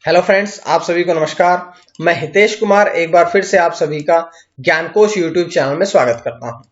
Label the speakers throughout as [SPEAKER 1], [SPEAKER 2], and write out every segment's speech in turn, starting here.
[SPEAKER 1] Hello friends, आप सभी को नमस्कार। मैं हितेश कुमार एक बार फिर से आप सभी का ज्ञानकोश यूट्यूब चैनल में स्वागत करता हूं।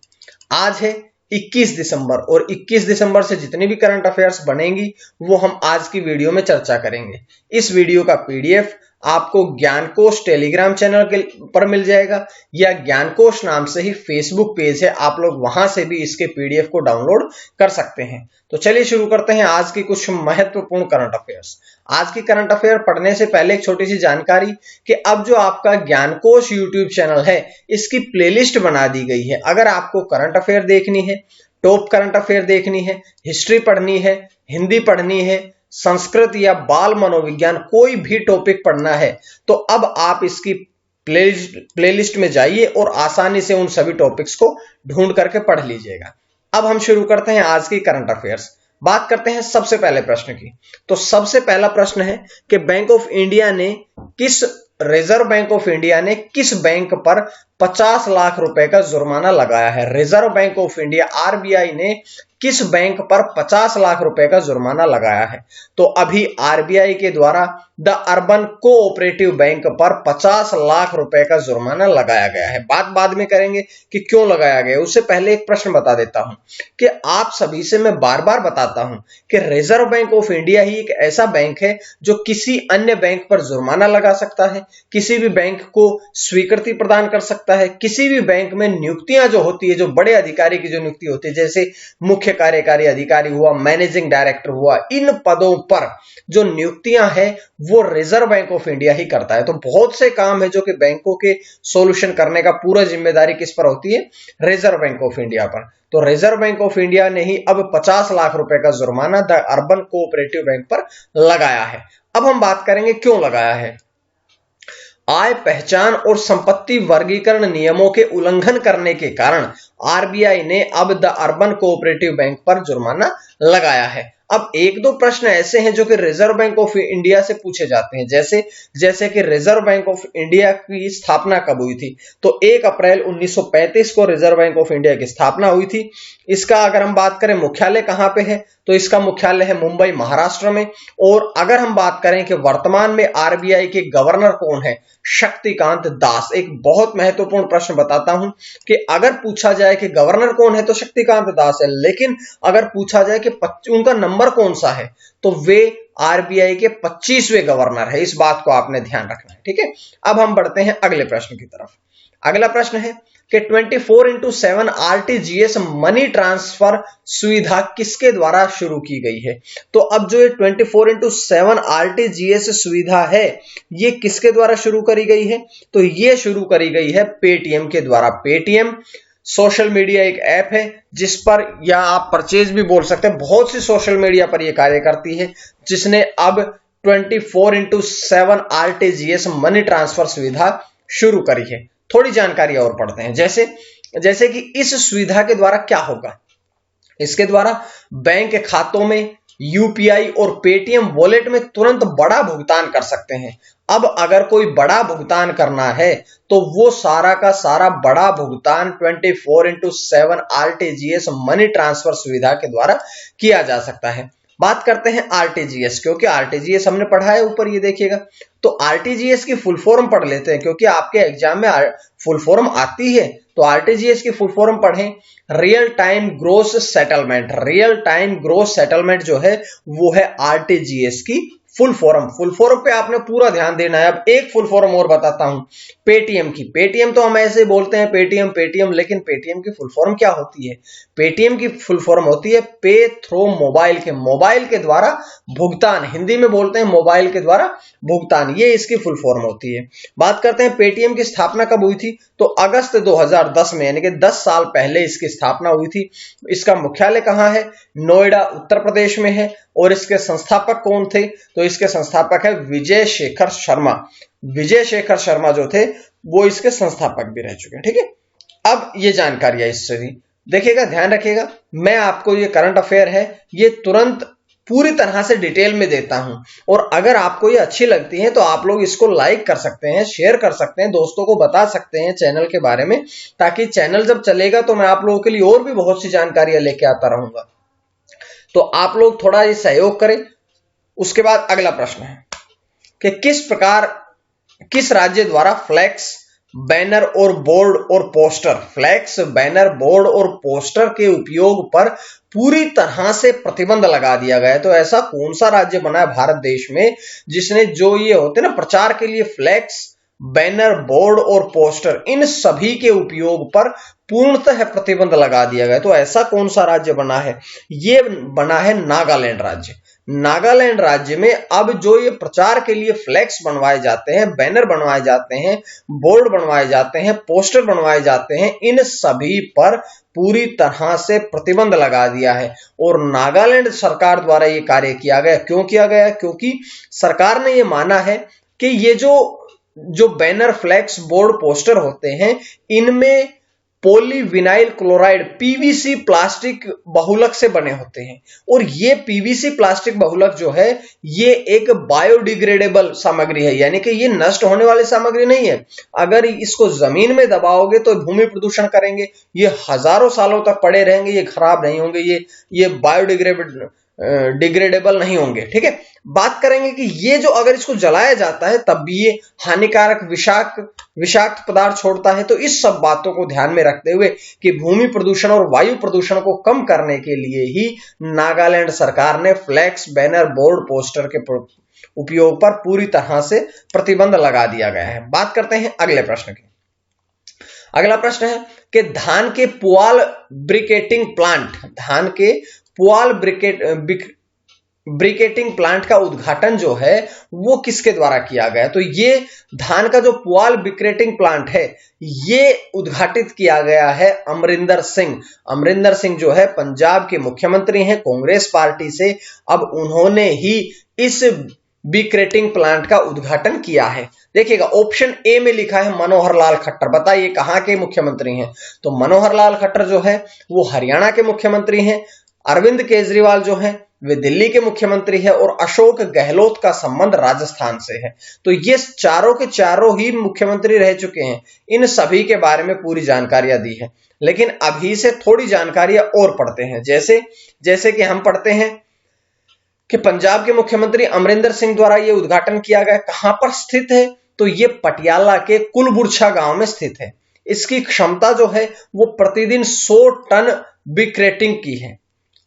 [SPEAKER 1] आज है 21 दिसंबर और 21 दिसंबर से जितनी भी करंट अफेयर्स बनेंगी वो हम आज की वीडियो में चर्चा करेंगे। इस वीडियो का पीडीएफ आपको ज्ञानकोश टेलीग्राम चैनल के पर मिल जाएगा या ज्ञानकोश नाम से ही फेसबुक पेज है, आप लोग वहां से भी इसके पीडीएफ को डाउनलोड कर सकते हैं। तो चलिए शुरू करते हैं आज की कुछ महत्वपूर्ण करंट अफेयर्स। आज की करंट अफेयर पढ़ने से पहले एक छोटी सी जानकारी कि अब जो आपका ज्ञानकोश यूट्यूब चैनल है इसकी प्लेलिस्ट बना दी गई है। अगर आपको करंट अफेयर देखनी है, टॉप करंट अफेयर देखनी है, हिस्ट्री पढ़नी है, हिंदी पढ़नी है, संस्कृत या बाल मनोविज्ञान, कोई भी टॉपिक पढ़ना है तो अब आप इसकी प्लेलिस्ट में जाइए और आसानी से उन सभी टॉपिक्स को ढूंढ करके पढ़ लीजिएगा। अब हम शुरू करते हैं आज की करंट अफेयर्स। बात करते हैं सबसे पहले प्रश्न की। तो सबसे पहला प्रश्न है कि रिजर्व बैंक ऑफ इंडिया ने किस बैंक पर 50 लाख रुपए का जुर्माना लगाया है। Reserve bank of India RBI ने किस बैंक पर 50 लाख रुपए का जुर्माना लगाया है। तो अभी आरबीआई के द्वारा द अर्बन कोऑपरेटिव बैंक पर 50 लाख रुपए का जुर्माना लगाया गया है। बात बाद में करेंगे कि क्यों लगाया गया। उससे पहले एक प्रश्न बता देता हूं कि आप सभी से मैं बार बार बताता हूं कि रिजर्व बैंक ऑफ इंडिया ही एक ऐसा बैंक है जो किसी अन्य बैंक पर जुर्माना लगा सकता है, किसी भी बैंक को स्वीकृति प्रदान कर सकता है, किसी भी बैंक में नियुक्तियां जो होती है, जो बड़े अधिकारी की जो नियुक्ति होती है, जैसे मुख्य कार्यकारी अधिकारी हुआ, मैनेजिंग डायरेक्टर हुआ, इन पदों पर जो नियुक्तियां हैं वो रिजर्व बैंक ऑफ इंडिया ही करता है। तो बहुत से काम है जो कि बैंकों के सॉल्यूशन करने का पूरा जिम्मेदारी किस पर होती है? रिजर्व बैंक ऑफ इंडिया पर। तो रिजर्व बैंक ऑफ इंडिया ने ही अब 50 लाख रुपए का जुर्माना द अर्बन कोऑपरेटिव बैंक पर लगाया है। अब हम बात करेंगे क्यों लगाया है। आय पहचान और संपत्ति वर्गीकरण नियमों के उल्लंघन करने के कारण आरबीआई ने अब द अर्बन कोऑपरेटिव बैंक पर जुर्माना लगाया है। अब एक दो प्रश्न ऐसे हैं जो कि रिजर्व बैंक ऑफ इंडिया से पूछे जाते हैं, जैसे कि रिजर्व बैंक ऑफ इंडिया की स्थापना कब हुई थी। तो 1 अप्रैल 1935 को रिजर्व बैंक ऑफ इंडिया की स्थापना हुई थी। इसका अगर हम बात करें मुख्यालय कहां पे है, तो इसका मुख्यालय है मुंबई, महाराष्ट्र में। और अगर हम बात करें कि वर्तमान में आरबीआई के गवर्नर कौन है, शक्तिकांत दास। एक बहुत महत्वपूर्ण प्रश्न बताता हूं कि अगर पूछा जाए कि गवर्नर कौन है तो शक्तिकांत दास है, लेकिन अगर पूछा जाए कि उनका नंबर कौन सा है तो वे आरबीआई के 25वें गवर्नर है। इस बात को आपने ध्यान रखना है, ठीक है। अब हम बढ़ते हैं अगले प्रश्न की तरफ। अगला प्रश्न है कि 24x7 आरटीजीएस मनी ट्रांसफर सुविधा किसके द्वारा शुरू की गई है। तो अब जो ये 24x7 आरटीजीएस सुविधा है ये किसके द्वारा शुरू करी गई है, तो ये शुरू करी गई है पेटीएम के द्वारा। पेटीएम सोशल मीडिया एक ऐप है जिस पर, या आप परचेज भी बोल सकते हैं, बहुत सी सोशल मीडिया पर यह कार्य करती है, जिसने अब 24x7 आरटीजीएस मनी ट्रांसफर सुविधा शुरू करी है। थोड़ी जानकारी और पढ़ते हैं। जैसे कि इस सुविधा के द्वारा क्या होगा। इसके द्वारा बैंक खातों में यूपीआई और पेटीएम वॉलेट में तुरंत बड़ा भुगतान कर सकते हैं। अब अगर कोई बड़ा भुगतान करना है तो वो सारा का सारा बड़ा भुगतान 24x7 आरटीजीएस मनी ट्रांसफर सुविधा के द्वारा किया जा सकता है। बात करते हैं आरटीजीएस, क्योंकि आरटीजीएस हमने पढ़ा है ऊपर, ये देखिएगा। तो आरटीजीएस की फुल फॉर्म पढ़ लेते हैं क्योंकि आपके एग्जाम में फुल फॉर्म आती है। तो आरटीजीएस की फुल फॉर्म पढ़ें, real time gross settlement. Real time gross settlement जो है वो है आरटीजीएस की फुल फॉर्म पे आपने पूरा ध्यान देना है। अब एक फुल फॉर्म और बताता हूं पेटीएम की। पेटीएम तो हम ऐसे बोलते हैं पेटीएम, लेकिन पेटीएम की फुल फॉर्म क्या होती है? पेटीएम की फुल फॉर्म होती है पे थ्रू मोबाइल के द्वारा भुगतान। हिंदी में बोलते हैं मोबाइल के द्वारा भुगतान, ये इसकी फुल फॉर्म होती है। बात करते हैं पेटीएम की स्थापना कब हुई थी, तो अगस्त 2010 में, यानी कि 10 साल पहले इसकी स्थापना हुई थी। इसका मुख्यालय कहां है? नोएडा, उत्तर प्रदेश में है। और इसके संस्थापक कौन थे, तो इसके संस्थापक है विजय शेखर शर्मा। विजय शेखर शर्मा जो थे वो इसके संस्थापक भी रह चुके हैं, ठीक है। अब ये जानकारी है इससे भी देखिएगा, ध्यान रखिएगा। मैं आपको ये करंट अफेयर है ये तुरंत पूरी तरह से डिटेल में देता हूं, और अगर आपको ये अच्छी लगती है तो आप लोग इसको लाइक कर सकते हैं, शेयर कर सकते हैं, दोस्तों को बता सकते हैं चैनल के बारे में, ताकि चैनल जब चलेगा तो मैं आप लोगों के लिए और भी बहुत सी जानकारियां लेके आता रहूंगा। तो आप लोग थोड़ा ये सहयोग करें। उसके बाद अगला प्रश्न है कि किस राज्य द्वारा फ्लैक्स, बैनर और बोर्ड और पोस्टर, फ्लैक्स, बैनर, बोर्ड और पोस्टर के उपयोग पर पूरी तरह से प्रतिबंध लगा दिया गया है। तो ऐसा कौन सा राज्य बना है भारत देश में जिसने जो ये होते हैं ना प्रचार के लिए फ्लैक्स, बैनर, बोर्ड और पोस्टर, इन सभी के उपयोग पर पूर्णतः प्रतिबंध लगा दिया गया। तो ऐसा कौन सा राज्य बना है? ये बना है नागालैंड राज्य। नागालैंड राज्य में अब जो ये प्रचार के लिए फ्लैक्स बनवाए जाते हैं, बैनर बनवाए जाते हैं, बोर्ड बनवाए जाते हैं, पोस्टर बनवाए जाते हैं, इन सभी पर पूरी तरह से प्रतिबंध लगा दिया है। और नागालैंड सरकार द्वारा ये कार्य किया गया। क्यों किया गया? क्योंकि सरकार ने ये माना है कि ये जो बैनर, फ्लैक्स, बोर्ड, पोस्टर होते हैं, इनमें पॉलीविनाइल क्लोराइड, पीवीसी प्लास्टिक बहुलक से बने होते हैं। और ये पीवीसी प्लास्टिक बहुलक जो है ये एक बायोडिग्रेडेबल सामग्री है, यानी कि ये नष्ट होने वाली सामग्री नहीं है। अगर इसको जमीन में दबाओगे तो भूमि प्रदूषण करेंगे, ये हजारों सालों तक पड़े रहेंगे, ये खराब नहीं होंगे, ये बायोडिग्रेडेबल नहीं होंगे। ठीक है, बात करेंगे कि ये जो अगर इसको जलाया जाता है तब भी ये हानिकारक विषाक्त पदार्थ छोड़ता है। तो इस सब बातों को ध्यान में रखते हुए कि भूमि प्रदूषण और वायु प्रदूषण को कम करने के लिए ही नागालैंड सरकार ने फ्लैक्स, बैनर, बोर्ड, पोस्टर के उपयोग पर पूरी तरह से प्रतिबंध लगा दिया गया है। बात करते हैं अगले प्रश्न की। अगला प्रश्न है कि धान के पुआल ब्रिकेटिंग प्लांट का उद्घाटन जो है वो किसके द्वारा किया गया? तो ये धान का जो पुआल ब्रिकेटिंग प्लांट है ये उद्घाटित किया गया है अमरिंदर सिंह। अमरिंदर सिंह जो है पंजाब के मुख्यमंत्री हैं कांग्रेस पार्टी से। अब उन्होंने ही इस ब्रिकेटिंग प्लांट का उद्घाटन किया है। देखिएगा ऑप्शन ए में लिखा है मनोहर लाल खट्टर। बताइए कहां के मुख्यमंत्री हैं? तो मनोहर लाल खट्टर जो है वो हरियाणा के मुख्यमंत्री हैं। अरविंद केजरीवाल जो है वे दिल्ली के मुख्यमंत्री है और अशोक गहलोत का संबंध राजस्थान से है। तो ये चारों के चारों ही मुख्यमंत्री रह चुके हैं। इन सभी के बारे में पूरी जानकारियां दी है, लेकिन अभी से थोड़ी जानकारियां और पढ़ते हैं। जैसे कि हम पढ़ते हैं कि पंजाब के मुख्यमंत्री अमरिंदर सिंह द्वारा यह उद्घाटन किया गया। कहां पर स्थित है? तो ये पटियाला के कुलबुरछा गांव में स्थित है। इसकी क्षमता जो है वो प्रतिदिन 100 टन ब्रिकेटिंग की है।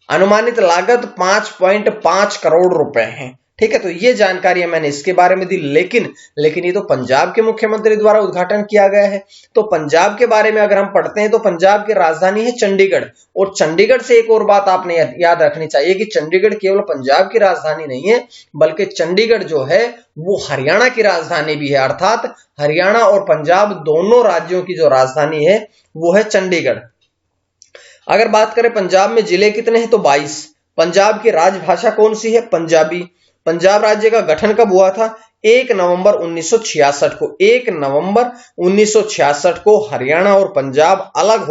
[SPEAKER 1] अनुमानित लागत 5.5 करोड़ रुपए है। ठीक है, तो ये जानकारी मैंने इसके बारे में दी, लेकिन ये तो पंजाब के मुख्यमंत्री द्वारा उद्घाटन किया गया है। तो पंजाब के बारे में अगर हम पढ़ते हैं तो पंजाब की राजधानी है चंडीगढ़। और चंडीगढ़ से एक और बात आपने याद रखनी चाहिए कि चंडीगढ़ केवल पंजाब की राजधानी नहीं है, बल्कि चंडीगढ़ जो है वो हरियाणा की राजधानी भी है। अर्थात हरियाणा और पंजाब दोनों राज्यों की जो राजधानी है वो है चंडीगढ़। अगर बात करें पंजाब में जिले कितने हैं तो 22। पंजाब की राजभाषा कौन सी है? पंजाबी। पंजाब राज्य का गठन कब हुआ था? 1 नवंबर 1966 को। 1 नवंबर 1966 को हरियाणा और पंजाब अलग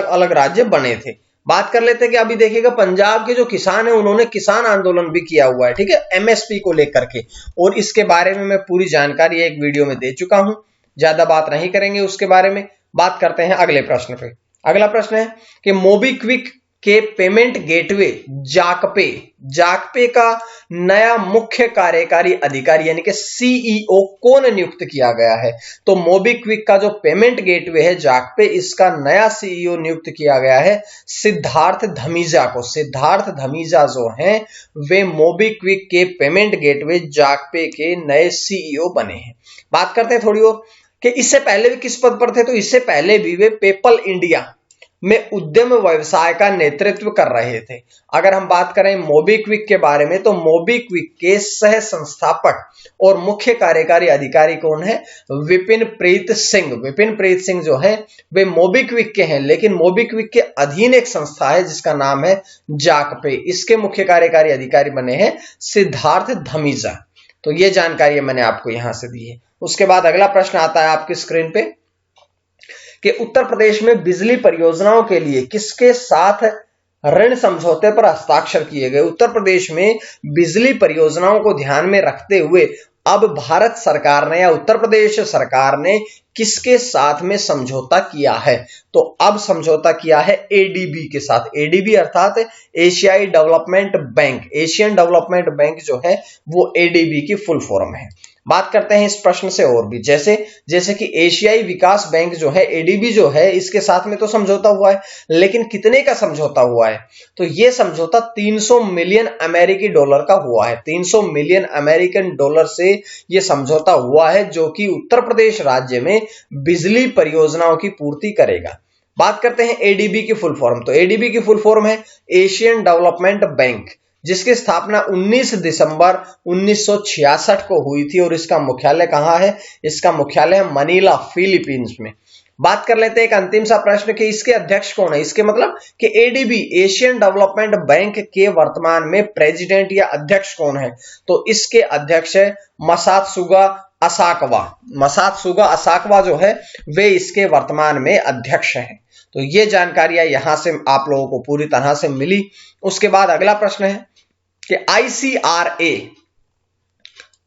[SPEAKER 1] अलग राज्य बने थे। बात कर लेते हैं कि अभी देखिएगा पंजाब के जो किसान है उन्होंने किसान आंदोलन भी किया हुआ है। ठीक है, एमएसपी को लेकर के, और इसके बारे में मैं पूरी जानकारी एक वीडियो में दे चुका हूं, ज्यादा बात नहीं करेंगे उसके बारे में। बात करते हैं अगले प्रश्न पे। अगला प्रश्न है कि मोबीक्विक के पेमेंट गेटवे जाकपे का नया मुख्य कार्यकारी अधिकारी यानी कि सीईओ कौन नियुक्त किया गया है? तो मोबीक्विक का जो पेमेंट गेटवे है जाकपे, इसका नया सीईओ नियुक्त किया गया है सिद्धार्थ धमीजा को। सिद्धार्थ धमीजा जो हैं वे मोबीक्विक के पेमेंट गेटवे जाकपे के नए सीईओ बने हैं। बात करते हैं थोड़ी और कि इससे पहले भी किस पद पर थे? तो इससे पहले भी वे पेपल इंडिया में उद्यम व्यवसाय का नेतृत्व कर रहे थे। अगर हम बात करें मोबीक्विक के बारे में तो मोबीक्विक के सह संस्थापक और मुख्य कार्यकारी अधिकारी कौन है? विपिन प्रीत सिंह। विपिन प्रीत सिंह जो है वे मोबीक्विक के हैं, लेकिन मोबीक्विक के अधीन एक संस्था है जिसका नाम है जाकपे। इसके मुख्य कार्यकारी अधिकारी बने हैं सिद्धार्थ धमीजा। तो ये जानकारी मैंने आपको यहां से दी है। उसके बाद अगला प्रश्न आता है आपकी स्क्रीन पे कि उत्तर प्रदेश में बिजली परियोजनाओं के लिए किसके साथ ऋण समझौते पर हस्ताक्षर किए गए? उत्तर प्रदेश में बिजली परियोजनाओं को ध्यान में रखते हुए अब भारत सरकार ने या उत्तर प्रदेश सरकार ने किसके साथ में समझौता किया है? तो अब समझौता किया है एडीबी के साथ। एडीबी अर्थात एशियाई development bank, Asian development bank जो है वो एडीबी की फुल फॉर्म है। बात करते हैं इस प्रश्न से और भी, जैसे कि एशियाई विकास बैंक जो है एडीबी जो है इसके साथ में तो समझौता हुआ है, लेकिन कितने का समझौता हुआ है? तो यह समझौता 300 मिलियन अमेरिकी डॉलर का हुआ है। 300 मिलियन अमेरिकन डॉलर से यह समझौता हुआ है, जो कि उत्तर प्रदेश राज्य में बिजली परियोजनाओं की पूर्ति करेगा। बात करते हैं एडीबी की फुल फॉर्म। तो एडीबी की फुल फॉर्म है एशियन डेवलपमेंट बैंक, जिसकी स्थापना 19 दिसंबर 1966 को हुई थी और इसका मुख्यालय कहां है? इसका मुख्यालय मनीला, फिलीपींस में। बात कर लेते हैं एक अंतिम सा प्रश्न कि इसके अध्यक्ष कौन है। इसके मतलब कि एडीबी, एशियन डेवलपमेंट बैंक के वर्तमान में प्रेसिडेंट या अध्यक्ष कौन है? तो इसके अध्यक्ष है मसात्सुगा असाकावा। मसात्सुगा असाकावा जो है वे इसके वर्तमान में अध्यक्ष हैं। तो ये जानकारियां यहां से आप लोगों को पूरी तरह से मिली। उसके बाद अगला प्रश्न है कि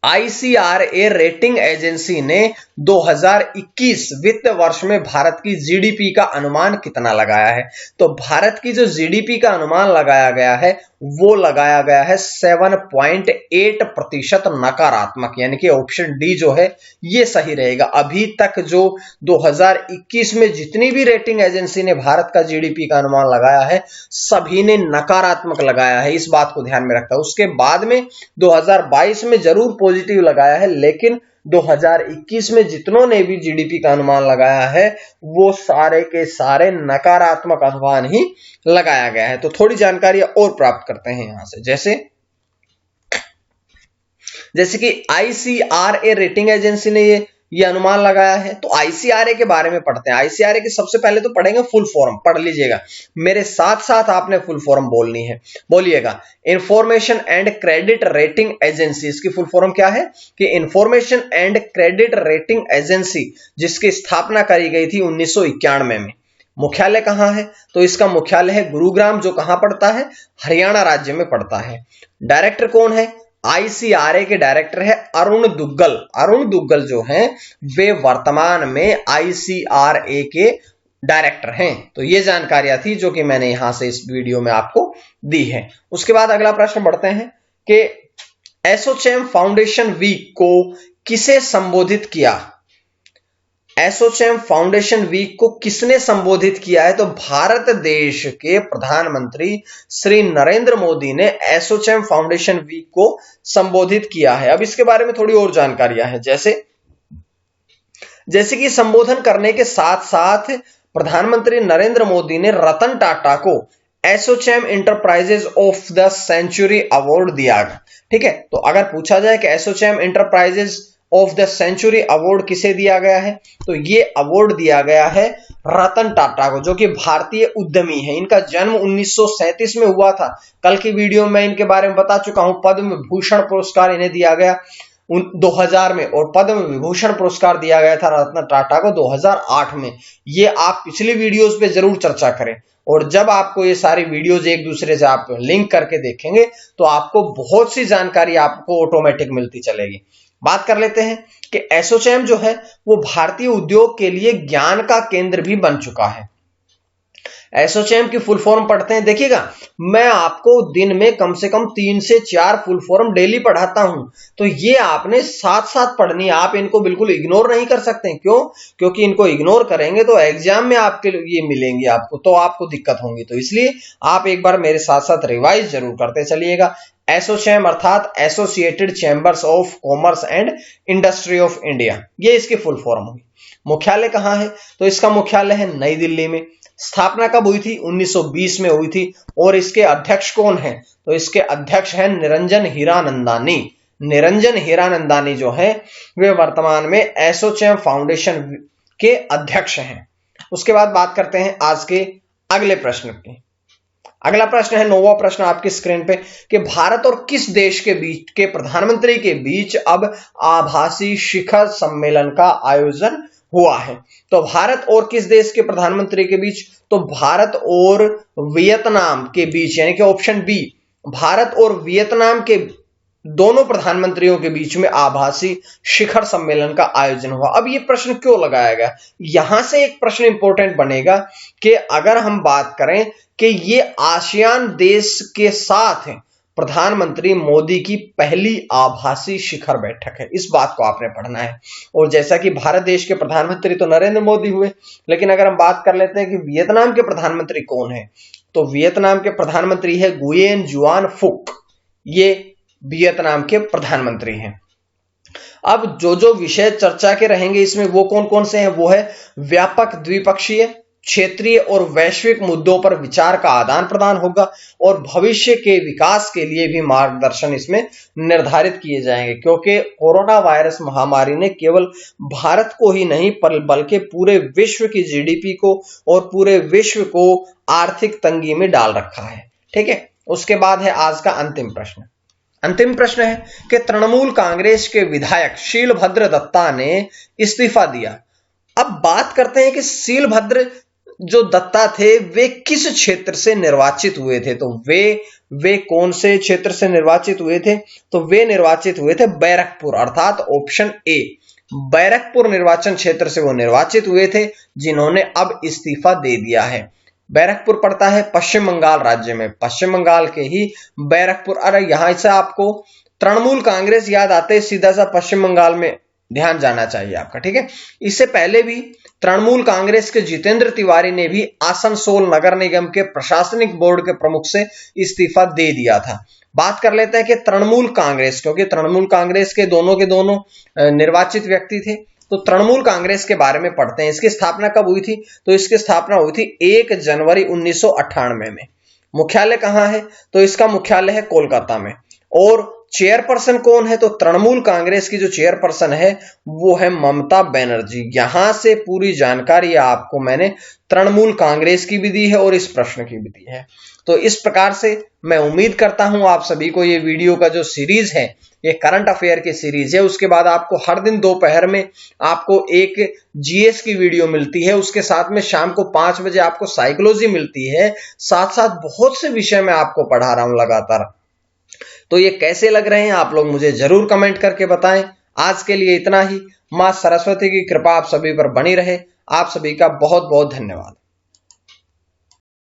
[SPEAKER 1] आईसीआरए रेटिंग एजेंसी ने 2021 वित्त वर्ष में भारत की जीडीपी का अनुमान कितना लगाया है? तो भारत की जो जीडीपी का अनुमान लगाया गया है वो लगाया गया है 7.8% नकारात्मक, यानी कि ऑप्शन डी जो है ये सही रहेगा। अभी तक जो 2021 में जितनी भी रेटिंग एजेंसी ने भारत का जीडीपी का अनुमान लगाया है सभी ने नकारात्मक लगाया है, इस बात को ध्यान में रखता है। उसके बाद में 2022 में जरूर पॉजिटिव लगाया है, लेकिन 2021 में जितनों ने भी जीडीपी का अनुमान लगाया है वो सारे के सारे नकारात्मक अनुमान ही लगाया गया है। तो थोड़ी जानकारी और प्राप्त करते हैं यहां से, जैसे कि आईसीआरए रेटिंग एजेंसी ने ये अनुमान लगाया है। तो आईसीआरए के बारे में पढ़ते हैं। आईसीआरए की सबसे पहले तो पढ़ेंगे फुल फॉर्म, पढ़ लीजिएगा मेरे साथ साथ, आपने फुल फॉर्म बोलनी है। बोलिएगा, information and credit rating agency. इसकी फुल फॉर्म क्या है कि information and credit rating agency, जिसकी स्थापना करी गई थी 1991 में। मुख्यालय कहां है? तो इसका मुख्यालय है गुरुग्राम, जो कहां पड़ता है? हरियाणा राज्य में पड़ता है। डायरेक्टर कौन है? आईसीआरए के डायरेक्टर है अरुण दुग्गल। अरुण दुग्गल जो हैं वे वर्तमान में आईसीआरए के डायरेक्टर हैं। तो ये जानकारियां थी जो कि मैंने यहां से इस वीडियो में आपको दी है। उसके बाद अगला प्रश्न बढ़ते हैं कि एसोचैम फाउंडेशन वीक को किसे संबोधित किया? एसोचैम फाउंडेशन वीक को किसने संबोधित किया है? तो भारत देश के प्रधानमंत्री श्री नरेंद्र मोदी ने एसोचैम फाउंडेशन वीक को संबोधित किया है। अब इसके बारे में थोड़ी और जानकारियां हैं, जैसे कि संबोधन करने के साथ साथ प्रधानमंत्री नरेंद्र मोदी ने रतन टाटा को ASSOCHAM enterprises of the century award दिया। ठीक है, तो अगर पूछा जाए कि ASSOCHAM enterprises of the century award किसे दिया गया है, तो ये अवार्ड दिया गया है रतन टाटा को, जो कि भारतीय उद्यमी है। इनका जन्म 1937 में हुआ था। कल की वीडियो में इनके बारे में बता चुका हूं। पद्म भूषण पुरस्कार इन्हें दिया गया 2000 में और पद्म विभूषण पुरस्कार दिया गया था रतन टाटा को 2008 में। ये आप पिछली वीडियोस पे जरूर चर्चा करें, और जब आपको ये सारी वीडियोस एक दूसरे से आप लिंक करके देखेंगे तो आपको बहुत सी जानकारी आपको ऑटोमेटिक मिलती चलेगी। बात कर लेते हैं कि एसोचैम जो है वो भारतीय उद्योग के लिए ज्ञान का केंद्र भी बन चुका है। एसोचैम की फुल फॉर्म पढ़ते हैं। देखिएगा, मैं आपको दिन में कम से कम 3 से 4 फुल फॉर्म डेली पढ़ाता हूं, तो ये आपने साथ साथ पढ़नी है। आप इनको बिल्कुल इग्नोर नहीं कर सकते। क्यों? क्योंकि इनको इग्नोर करेंगे तो एग्जाम में आपके ये मिलेंगे आपको, तो आपको दिक्कत होंगी। तो इसलिए आप एक बार मेरे साथ साथ रिवाइज जरूर करते चलिएगा। एसोचैम अर्थात associated chambers of commerce and industry of India, ये इसकी फुल फॉर्म होगी। मुख्यालय कहां है? तो इसका मुख्यालय है नई दिल्ली में। स्थापना कब हुई थी? 1920 में हुई थी। और इसके अध्यक्ष कौन है? तो इसके अध्यक्ष हैं निरंजन हीरानंदानी। निरंजन हीरानंदानी जो है वे वर्तमान में एसोचैम फाउंडेशन के अध्यक्ष हैं। उसके बाद बात करते हैं आज के अगले प्रश्न की। अगला प्रश्न है 9वां प्रश्न आपकी स्क्रीन पे कि भारत और किस देश के बीच के प्रधानमंत्री के बीच अब आभासी शिखर सम्मेलन का आयोजन हुआ है? तो भारत और किस देश के प्रधानमंत्री के बीच? तो भारत और वियतनाम के बीच, यानी कि ऑप्शन बी, भारत और वियतनाम के दोनों प्रधानमंत्रियों के बीच में आभासी शिखर सम्मेलन का आयोजन हुआ। अब ये प्रश्न क्यों लगाया गया, यहां से एक प्रश्न इंपॉर्टेंट बनेगा कि अगर हम बात करें कि ये आसियान देश के साथ प्रधानमंत्री मोदी की पहली आभासी शिखर बैठक है, इस बात को आपने पढ़ना है। और जैसा कि भारत देश के प्रधानमंत्री तो नरेंद्र मोदी हुए, लेकिन अगर हम बात कर लेते हैं कि वियतनाम के प्रधानमंत्री कौन है, तो वियतनाम के प्रधानमंत्री है गुयेन जुआन फुक, ये वियतनाम के प्रधानमंत्री हैं। अब जो विषय चर्चा के रहेंगे इसमें वो कौन कौन से हैं, वो है व्यापक द्विपक्षीय, क्षेत्रीय और वैश्विक मुद्दों पर विचार का आदान प्रदान होगा और भविष्य के विकास के लिए भी मार्गदर्शन इसमें निर्धारित किए जाएंगे, क्योंकि कोरोना वायरस महामारी ने केवल भारत को ही नहीं बल्कि पूरे विश्व की जीडीपी को और पूरे विश्व को आर्थिक तंगी में डाल रखा है। ठीक है, उसके बाद है आज का अंतिम प्रश्न। अंतिम प्रश्न है कि तृणमूल कांग्रेस के विधायक शीलभद्र दत्ता ने इस्तीफा दिया। अब बात करते हैं कि शीलभद्र जो दत्ता थे वे किस क्षेत्र से निर्वाचित हुए थे, तो वे कौन से क्षेत्र से निर्वाचित हुए थे, तो वे निर्वाचित हुए थे बैरकपुर, अर्थात ऑप्शन ए बैरकपुर निर्वाचन क्षेत्र से वो निर्वाचित हुए थे, जिन्होंने अब इस्तीफा दे दिया है। बैरकपुर पड़ता है पश्चिम बंगाल राज्य में, पश्चिम बंगाल के ही बैरकपुर। अरे यहां से आपको तृणमूल कांग्रेस याद आते ही सीधा सा पश्चिम बंगाल में ध्यान जाना चाहिए आपका। ठीक है, इससे पहले भी तृणमूल कांग्रेस के जितेंद्र तिवारी ने भी आसनसोल नगर निगम के प्रशासनिक बोर्ड के प्रमुख से इस्तीफा दे दिया था। बात कर लेते हैं कि तृणमूल कांग्रेस, क्योंकि तृणमूल कांग्रेस के दोनों निर्वाचित व्यक्ति थे, तो तृणमूल कांग्रेस के बारे में पढ़ते हैं। इसकी स्थापना कब हुई थी, तो इसकी स्थापना हुई थी 1 जनवरी 1998 में। मुख्यालय कहां है, तो इसका मुख्यालय है कोलकाता में। और चेयरपर्सन कौन है, तो तृणमूल कांग्रेस की जो चेयरपर्सन है वो है ममता बनर्जी। यहां से पूरी जानकारी आपको मैंने तृणमूल कांग्रेस की भी दी है और इस प्रश्न की भी दी है। तो इस प्रकार से मैं उम्मीद करता हूं आप सभी को ये वीडियो का जो सीरीज है, ये करंट अफेयर की सीरीज है, उसके बाद आपको हर दिन दोपहर में आपको एक जीएस की वीडियो मिलती है, उसके साथ में शाम को 5 बजे आपको साइकोलॉजी मिलती है, साथ साथ बहुत से विषय मैं आपको पढ़ा रहा हूं लगातार। तो ये कैसे लग रहे हैं आप लोग मुझे जरूर कमेंट करके बताएं। आज के लिए इतना ही। मां सरस्वती की कृपा आप सभी पर बनी रहे। आप सभी का बहुत बहुत धन्यवाद।